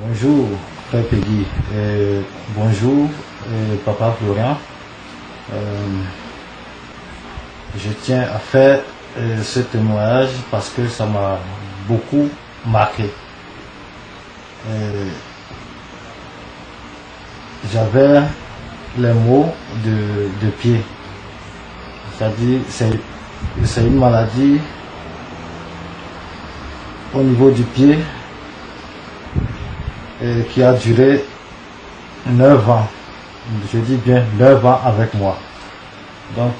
Bonjour, Frère Peggy. Bonjour, Papa Florian. Je tiens à faire ce témoignage parce que ça m'a beaucoup marqué. J'avais les maux de pied. C'est-à-dire, c'est une maladie au niveau du pied qui a duré 9 ans. Je dis bien 9 ans avec moi. Donc,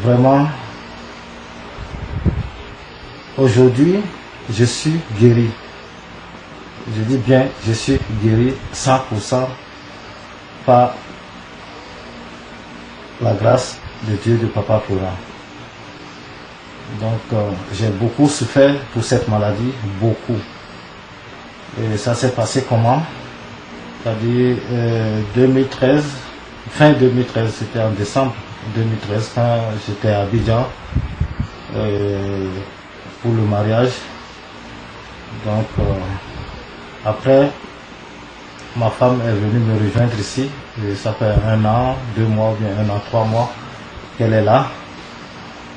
vraiment, aujourd'hui, je suis guéri. Je dis bien, je suis guéri 100% par la grâce de Dieu, de Papa Florian. Donc, j'ai beaucoup souffert pour cette maladie, beaucoup. Et ça s'est passé comment? C'est-à-dire 2013, fin 2013, c'était en décembre 2013, quand j'étais à Abidjan pour le mariage. Donc, après, ma femme est venue me rejoindre ici. Et ça fait 1 an, 2 mois, ou bien 1 an, 3 mois qu'elle est là.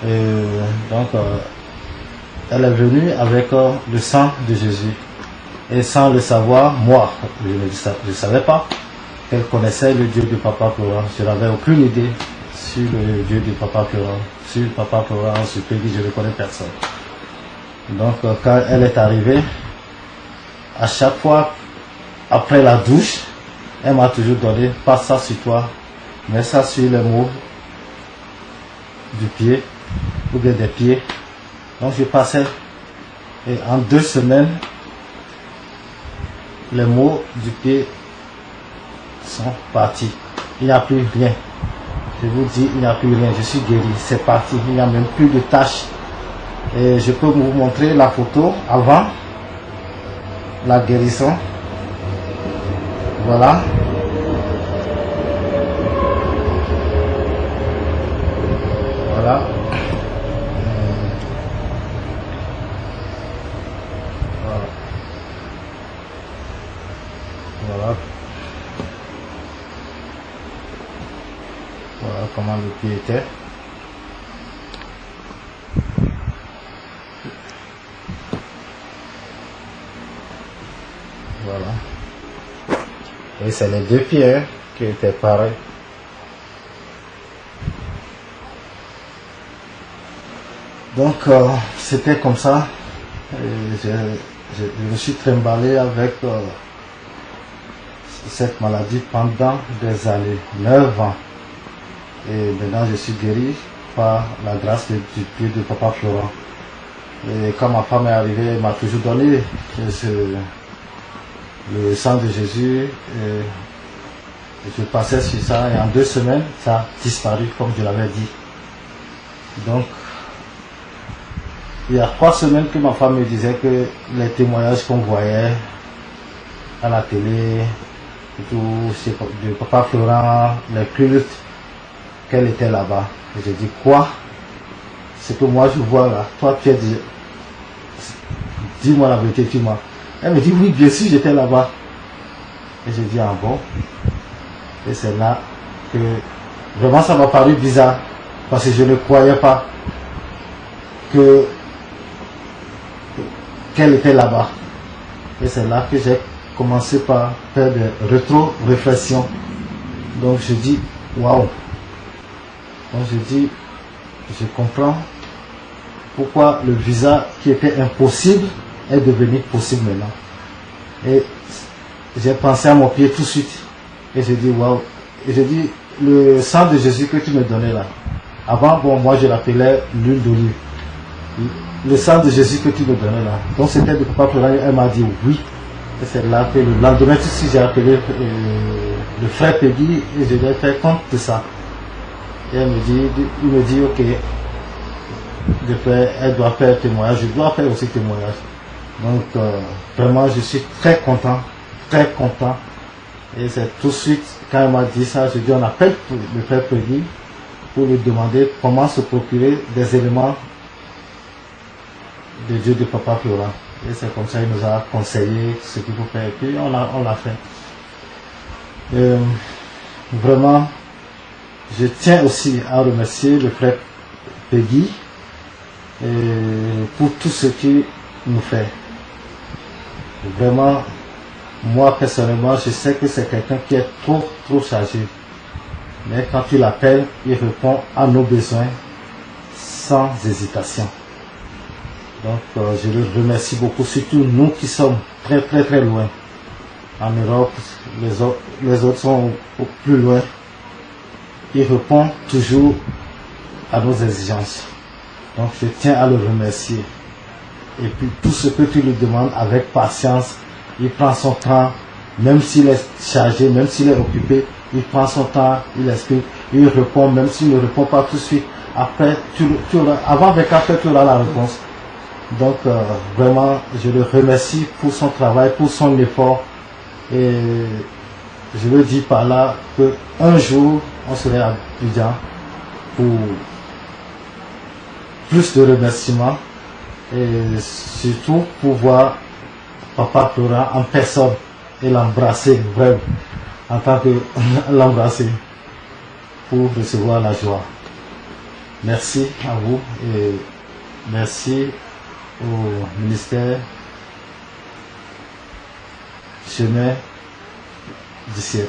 Et donc, elle est venue avec le sang de Jésus. Et sans le savoir, moi, je ne savais pas qu'elle connaissait le Dieu de Papa Florian. Je n'avais aucune idée sur le Dieu de Papa Florian. Sur Papa Florian, sur Peggy, je ne connais personne. Donc, quand elle est arrivée, à chaque fois, après la douche, elle m'a toujours donné, pas ça sur toi, mais ça sur les mots du pied, ou bien des pieds. Donc je passais, et en 2 semaines, les mots du pied sont partis. Il n'y a plus rien. Je vous dis, il n'y a plus rien. Je suis guéri, c'est parti. Il n'y a même plus de taches. Et je peux vous montrer la photo avant la guérison. Voilà. Voilà. Voilà. Voilà. Voilà comment le pied était. Voilà. Et c'est les 2 pieds qui étaient pareils. Donc, c'était comme ça. Et je me suis trimballé avec cette maladie pendant des années, 9 ans. Et maintenant, je suis guéri par la grâce du pied de Papa Florian. Et quand ma femme est arrivée, elle m'a toujours donné le sang de Jésus. Et je passais sur ça et en 2 semaines, ça a disparu comme je l'avais dit. Donc, il y a 3 semaines que ma femme me disait que les témoignages qu'on voyait à la télé, et tout, de Papa Florian, les cultes, qu'elle était là-bas. Et j'ai dit, quoi? C'est que moi je vois là, toi tu es dit, dis-moi la vérité, dis-moi. Elle me dit, oui, bien sûr, j'étais là-bas. Et j'ai dit, ah bon? Et c'est là que vraiment ça m'a paru bizarre, parce que je ne croyais pas qu'elle était là-bas. Et c'est là que j'ai commencé par faire des rétro-réflexions. Donc je dis, waouh. Donc je dis, je comprends pourquoi le visa qui était impossible est devenu possible maintenant. Et j'ai pensé à mon pied tout de suite. Et j'ai dit, waouh. Et j'ai dit, le sang de Jésus que tu me donnais là. Avant, bon, moi je l'appelais l'huile d'olive. Le sang de Jésus que tu me donnais là. Donc c'était de Papa Florian, elle m'a dit oui. Et c'est là que le lendemain, tout de suite, j'ai appelé le frère Peggy et je lui ai fait compte de ça. Et il me dit, ok, elle doit faire témoignage, je dois faire aussi témoignage. Donc, vraiment, je suis très content, très content. Et c'est tout de suite, quand elle m'a dit ça, je dis, on appelle le frère Peggy pour lui demander comment se procurer des éléments de Dieu de Papa Florian. Et c'est comme ça qu'il nous a conseillé ce qu'il faut faire. Et puis on l'a fait. Vraiment, je tiens aussi à remercier le frère Peggy pour tout ce qu'il nous fait. Vraiment, moi personnellement, je sais que c'est quelqu'un qui est trop chargé. Mais quand tu l'appelles, il répond à nos besoins sans hésitation. Donc je le remercie beaucoup, surtout nous qui sommes très loin. En Europe, les autres sont au plus loin. Il répond toujours à nos exigences. Donc je tiens à le remercier. Et puis tout ce que tu lui demandes avec patience, il prend son temps, même s'il est chargé, même s'il est occupé, il prend son temps, il explique, il répond, même s'il ne répond pas tout de suite. Après, avant 24 heures, tu auras la réponse. Donc vraiment, je le remercie pour son travail, pour son effort. Et je le dis par là qu'un jour, on serait à Abidjan pour plus de remerciements et surtout pour voir Papa Florent en personne et l'embrasser, vraiment, en tant que l'embrasser pour recevoir la joie. Merci à vous et merci au ministère Chemin du Ciel.